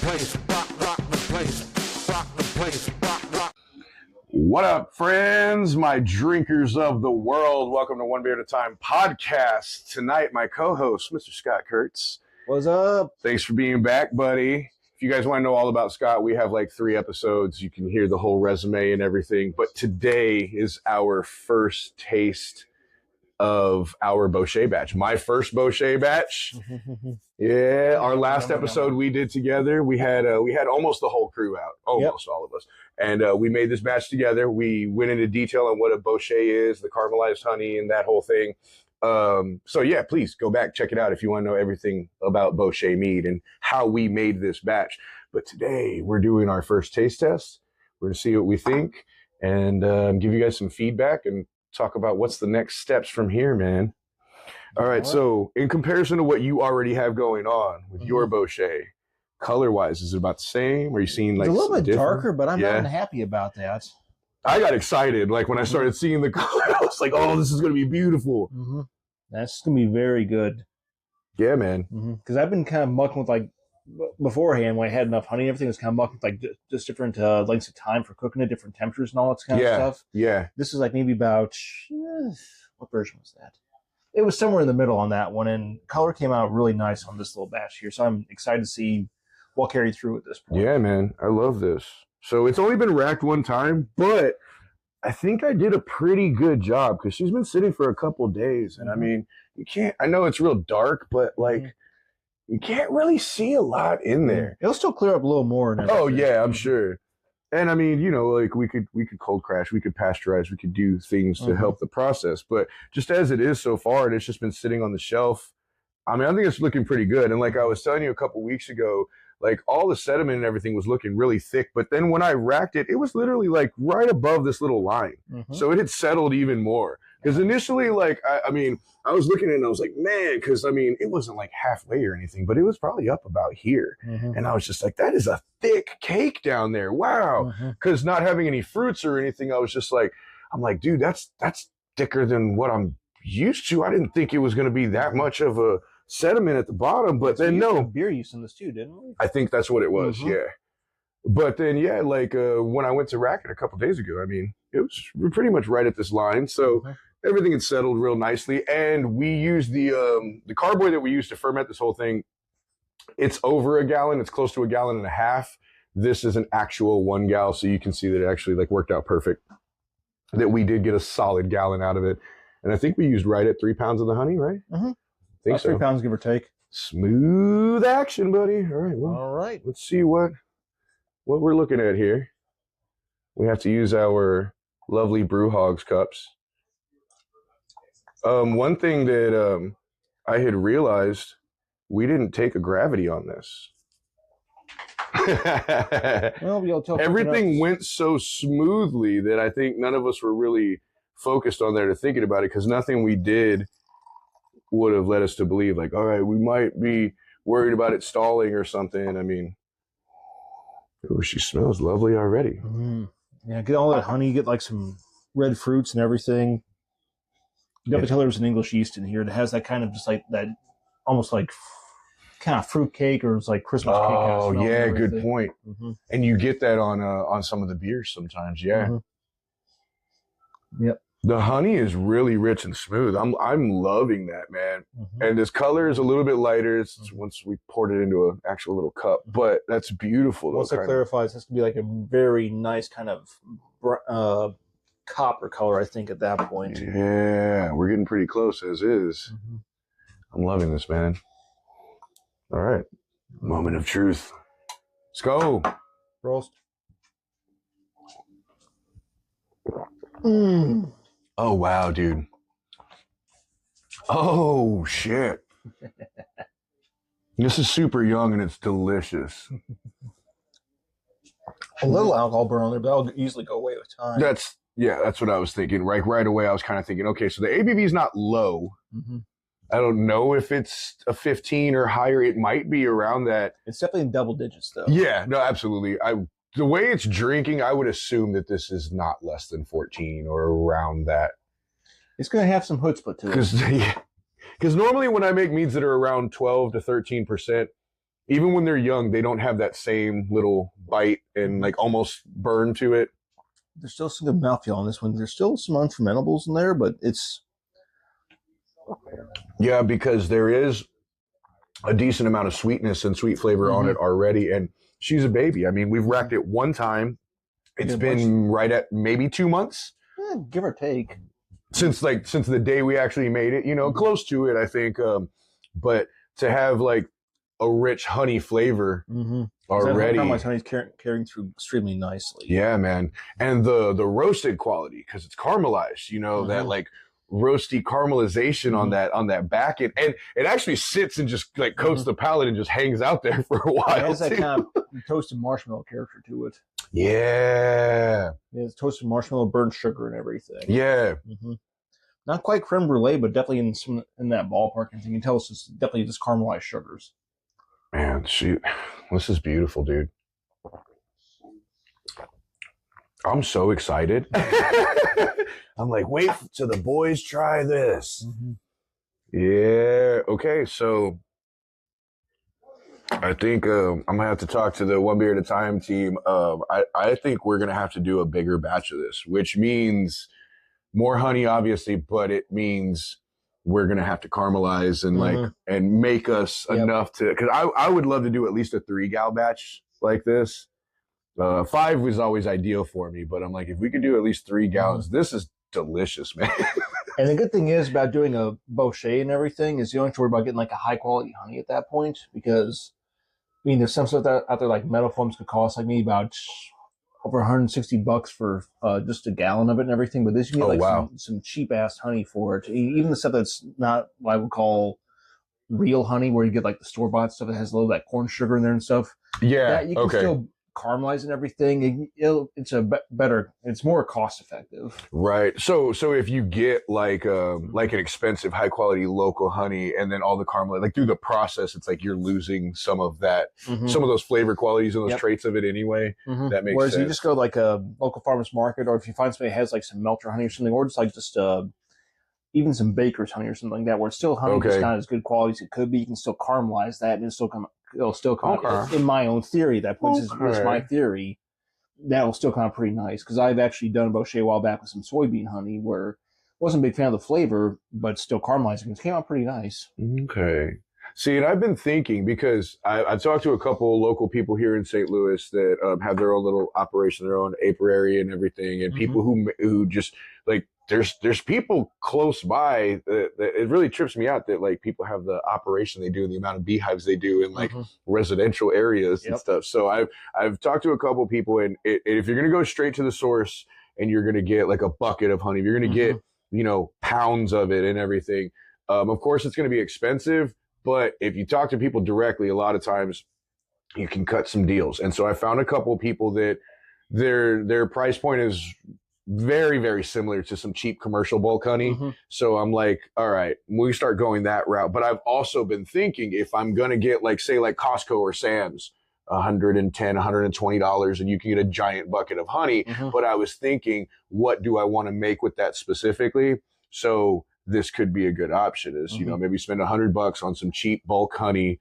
place, rock the place, rock the place, rock. What up, friends, my drinkers of the world? Welcome to One Beer at a Time podcast. Tonight, my co-host, Mr. Scott Kurtz. What's up? Thanks for being back, buddy. If you guys want to know all about Scott, we have like 3 episodes. You can hear the whole resume and everything. But today is our first taste of our bochet batch. My first bochet batch. Yeah, our last episode we did together, we had almost the whole crew out, almost all of us. And we made this batch together. We went into detail on what a bochet is, the caramelized honey and that whole thing. So yeah, please go back, check it out if you want to know everything about bochet mead and how we made this batch. But today we're doing our first taste test. We're going to see what we think and give you guys some feedback and talk about what's the next steps from here, man. All right, so in comparison to what you already have going on with your bochet, color-wise, is it about the same? Are you seeing like it's a little bit different? darker, but I'm not happy about that. I got excited. Like when I started seeing the color, I was like, oh, this is going to be beautiful. That's going to be very good. Yeah, man. Because I've been kind of mucking with, like, beforehand, when I had enough honey, everything was kind of mucking with, like, just different lengths of time for cooking it, different temperatures and all that kind of stuff. Yeah. This is like maybe about, what version was that? It was somewhere in the middle on that one, and color came out really nice on this little batch here, so I'm excited to see what carried through at this point. Yeah, man. I love this. So it's only been racked one time, but I think I did a pretty good job because she's been sitting for a couple days. And I mean, you can't, I know it's real dark, but like, you can't really see a lot in there. It'll still clear up a little more. Oh yeah, I'm sure. And I mean, you know, like we could cold crash, we could pasteurize, we could do things to help the process. But just as it is so far, and it's just been sitting on the shelf. I mean, I think it's looking pretty good. And like I was telling you a couple weeks ago, like all the sediment and everything was looking really thick. But then when I racked it, it was literally like right above this little line. So it had settled even more. Because initially, like, I mean, I was looking at it and I was like, man, because I mean, it wasn't like halfway or anything, but it was probably up about here. And I was just like, that is a thick cake down there. Wow. Because not having any fruits or anything, I was just like, I'm like, dude, that's thicker than what I'm used to. I didn't think it was going to be that much of a sediment at the bottom, but then no. Beer use in this too, didn't we? I think that's what it was, yeah. But then, yeah, like when I went to rack it a couple days ago, I mean, it was pretty much right at this line. So everything had settled real nicely. And we used the carboy that we used to ferment this whole thing. It's over a gallon. It's close to 1.5 gallons. This is an actual 1 gal. So you can see that it actually like worked out perfect, that we did get a solid gallon out of it. And I think we used right at 3 pounds of the honey, right? I think so. 3 pounds, give or take. Smooth action, buddy. All right. Well, all right. Let's see what we're looking at here. We have to use our lovely Brew Hogs cups. One thing that I had realized, we didn't take a gravity on this. Well, everything went so smoothly that I think none of us were really focused on there to thinking about it, because nothing we did would have led us to believe like, all right, we might be worried about it stalling or something. I mean, oh, she smells lovely already. Yeah, get all that honey, get like some red fruits and everything. You got to tell there's an English yeast in here that has that kind of just like that, almost like kind of fruit cake or it's like Christmas cake. Oh yeah, good point. And you get that on some of the beers sometimes. Yeah. Yep. The honey is really rich and smooth. I'm loving that, man. And this color is a little bit lighter. It's once we poured it into an actual little cup, but that's beautiful. Once it clarifies, it has to be like a very nice kind of copper color, I think, at that point. Yeah, we're getting pretty close as is. I'm loving this, man. All right. Moment of truth. Let's go. Roast. Oh, wow, dude. Oh, shit. This is super young and it's delicious. A little alcohol burn on there, but that'll easily go away with time. That's what I was thinking. Right away, I was kind of thinking, okay, so the ABV is not low. I don't know if it's a 15 or higher. It might be around that. It's definitely in double digits, though. Yeah, no, absolutely. The way it's drinking, I would assume that this is not less than 14 or around that. It's going to have some chutzpah to it. Because normally when I make meads that are around 12 to 13%, even when they're young, they don't have that same little bite and like almost burn to it. There's still some good mouthfeel on this one. There's still some unfermentables in there, but it's... Yeah, because there is a decent amount of sweetness and sweet flavor on it already. And she's a baby. I mean, we've racked it one time. It's been right at maybe 2 months. Give or take. Since the day we actually made it, you know, close to it, I think. But to have like a rich honey flavor already. Caramelized honey's carrying through extremely nicely. Yeah, man. And the roasted quality, because it's caramelized, you know, that like roasty caramelization on that back end. And it actually sits and just like coats the palate and just hangs out there for a while. It has that kind of toasted marshmallow character to it. Yeah. It's toasted marshmallow, burnt sugar, and everything. Yeah. Not quite creme brulee, but definitely in that ballpark. And you can tell it's just definitely just caramelized sugars. Man, shoot. This is beautiful, dude. I'm so excited. I'm like, wait till the boys try this. Yeah. Okay. So I think I'm going to have to talk to the One Beer at a Time team. I think we're going to have to do a bigger batch of this, which means more honey, obviously, but it means we're going to have to caramelize and and make us enough to, because I would love to do at least a 3-gal batch like this. 5 was always ideal for me, but I'm like, if we could do at least 3 gallons, this is delicious, man. And the good thing is about doing a bochet and everything is you don't have to worry about getting like a high quality honey at that point, because I mean, there's some stuff out there like metal foams could cost like maybe about over $160 for just a gallon of it and everything. But this you can get some cheap ass honey for it. Even the stuff that's not what I would call real honey, where you get like the store bought stuff that has a little of that corn sugar in there and stuff. Yeah, that you can still caramelize and everything. It's more cost effective. Right. So if you get like an expensive high quality local honey and then all the caramel, like through the process, it's like you're losing some of that, some of those flavor qualities and those traits of it anyway. That makes Whereas sense. you just go like a local farmer's market, or if you find somebody that has like some melter honey or something, or just even some baker's honey or something like that, where it's still honey, just not as good quality as it could be. You can still caramelize that, and it'll still come out. In my own theory, that points is my theory. That will still come out pretty nice, because I've actually done a bochet a while back with some soybean honey, where wasn't a big fan of the flavor, but still caramelizing. It came out pretty nice. Okay. See, and I've been thinking, because I've talked to a couple local people here in St. Louis that have their own little operation, their own apiary and everything, and people who just like, there's people close by that it really trips me out that like people have the operation they do and the amount of beehives they do in like residential areas and stuff. So I've talked to a couple people, and if you're going to go straight to the source and you're going to get like a bucket of honey, if you're going to get, you know, pounds of it and everything, of course it's going to be expensive, but if you talk to people directly, a lot of times you can cut some deals. And so I found a couple of people that their price point is very, very similar to some cheap commercial bulk honey. So I'm like, all right, we start going that route. But I've also been thinking, if I'm going to get like, say like Costco or Sam's, $110, $120, and you can get a giant bucket of honey. But I was thinking, what do I want to make with that specifically? So this could be a good option, is, you know, maybe spend $100 on some cheap bulk honey,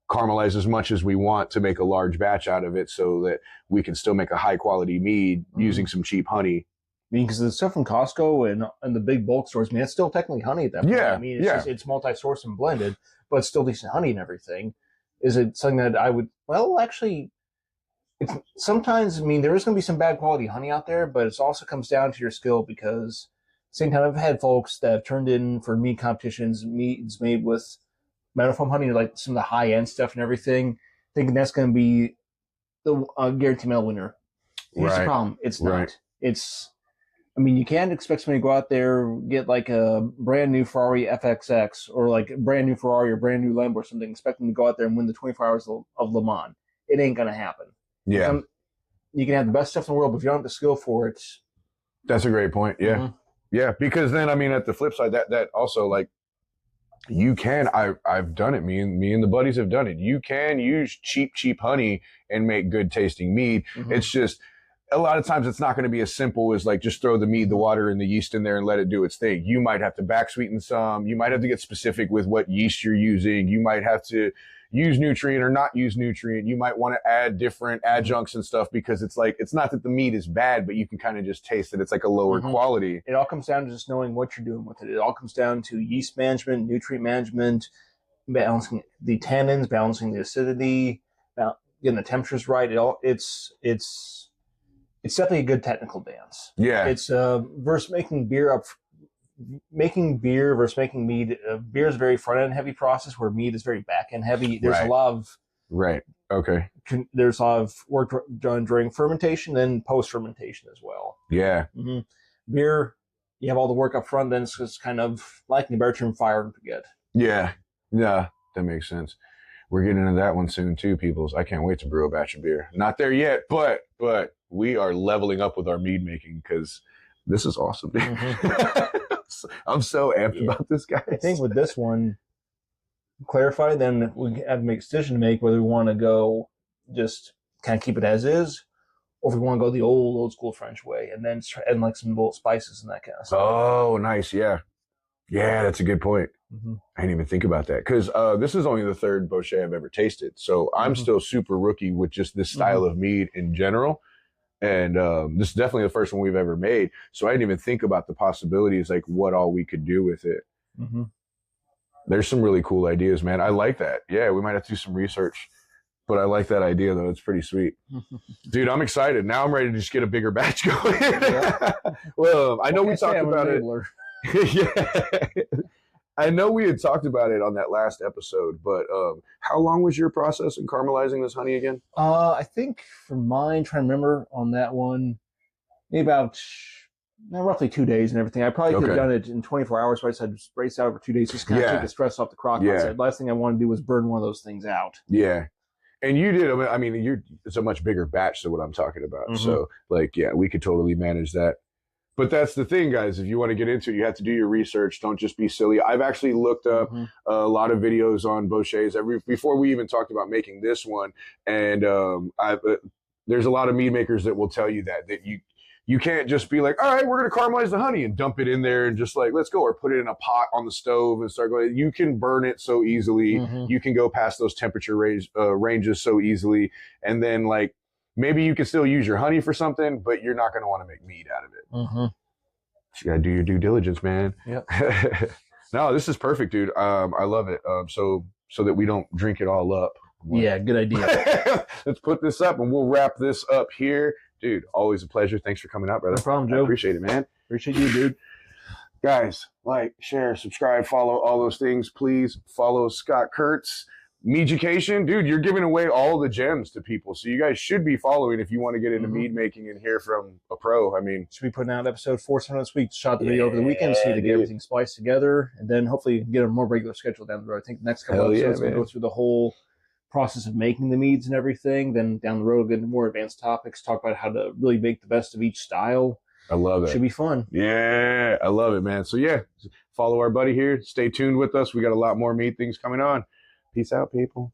caramelize as much as we want to make a large batch out of it, so that we can still make a high quality mead using some cheap honey. I mean, because the stuff from Costco and the big bulk stores, I mean, it's still technically honey at that point. I mean, it's multi-sourced and blended, but it's still decent honey and everything. Is it something that I would, well, actually, it's sometimes, I mean, there is going to be some bad quality honey out there, but it also comes down to your skill, because same time I've had folks that have turned in for mead competitions, meads made with metal foam honey, like some of the high end stuff and everything, thinking that's going to be the guaranteed medal winner. Here's the problem: it's not. I mean, you can't expect somebody to go out there, get like a brand new Ferrari FXX, or like a brand new Ferrari or brand new Lambo or something, expect them to go out there and win the 24 hours of Le Mans. It ain't going to happen. Yeah. You can have the best stuff in the world, but if you don't have the skill for it. That's a great point. Yeah. Yeah. Because then, I mean, at the flip side, that also, like, you can, I've done it. Me and the buddies have done it. You can use cheap honey and make good tasting mead. It's just, a lot of times it's not going to be as simple as like just throw the mead, the water, and the yeast in there and let it do its thing. You might have to back sweeten some. You might have to get specific with what yeast you're using. You might have to, use nutrient or not use nutrient. You might want to add different adjuncts and stuff because it's like, it's not that the meat is bad, but you can kind of just taste that it's like a lower quality. It all comes down to just knowing what you're doing with it. It all comes down to yeast management, nutrient management, balancing the tannins, balancing the acidity, getting the temperatures right. It's definitely a good technical dance. Yeah. It's versus making beer versus making mead. Beer is a very front end heavy process where mead is very back end heavy. There's a lot of Okay. There's a lot of work done during fermentation, then post fermentation as well. Yeah. Beer, you have all the work up front, then it's just kind of like the better term, fire and forget. Yeah. Yeah. That makes sense. We're getting into that one soon too, peoples. I can't wait to brew a batch of beer. Not there yet, but we are leveling up with our mead making because this is awesome. I'm so amped about this, guys. I think with this one, clarify, then we have to make a decision to make whether we want to go just kind of keep it as is, or if we want to go the old school French way and then add like some little spices and that kind of stuff. Oh, nice. Yeah. Yeah, that's a good point. I didn't even think about that because this is only the third bochet I've ever tasted. So I'm still super rookie with just this style of mead in general. And this is definitely the first one we've ever made. So I didn't even think about the possibilities, like what all we could do with it. There's some really cool ideas, man. I like that. Yeah, we might have to do some research. But I like that idea, though. It's pretty sweet. Dude, I'm excited. Now I'm ready to just get a bigger batch going. Well, I know we talked about it. Yeah. I know we had talked about it on that last episode, but how long was your process in caramelizing this honey again? I think for mine, trying to remember on that one, maybe about roughly 2 days and everything. I probably could have done it in 24 hours, but I said brace out over 2 days, just kind of take the stress off the crock. The last thing I wanted to do was burn one of those things out. Yeah. And you did. I mean, it's a much bigger batch than what I'm talking about. So, like, yeah, we could totally manage that. But that's the thing, guys. If you want to get into it, you have to do your research. Don't just be silly. I've actually looked up a lot of videos on bochets before we even talked about making this one. And there's a lot of mead makers that will tell you that you can't just be like, all right, we're going to caramelize the honey and dump it in there and just like, let's go, or put it in a pot on the stove and start going. You can burn it so easily. You can go past those temperature ranges so easily. And then like, maybe you can still use your honey for something, but you're not going to want to make mead out of it. So you got to do your due diligence, man. No, this is perfect, dude. I love it. So that we don't drink it all up. Yeah, good idea. Let's put this up and we'll wrap this up here. Dude, always a pleasure. Thanks for coming out, brother. No problem, Joe. I appreciate it, man. Appreciate you, dude. Guys, like, share, subscribe, follow, all those things. Please follow Scott Kurtz. Meaducation, dude, you're giving away all the gems to people. So you guys should be following if you want to get into mead making and hear from a pro. I mean, should be putting out episode 4 this week. Shot the video over the weekend so to get everything spliced together, and then hopefully get a more regular schedule down the road. I think the next couple episodes we'll go through the whole process of making the meads and everything. Then down the road, we'll get into more advanced topics, talk about how to really make the best of each style. I love it. Should be fun. Yeah, I love it, man. So yeah, follow our buddy here. Stay tuned with us. We got a lot more mead things coming on. Peace out, people.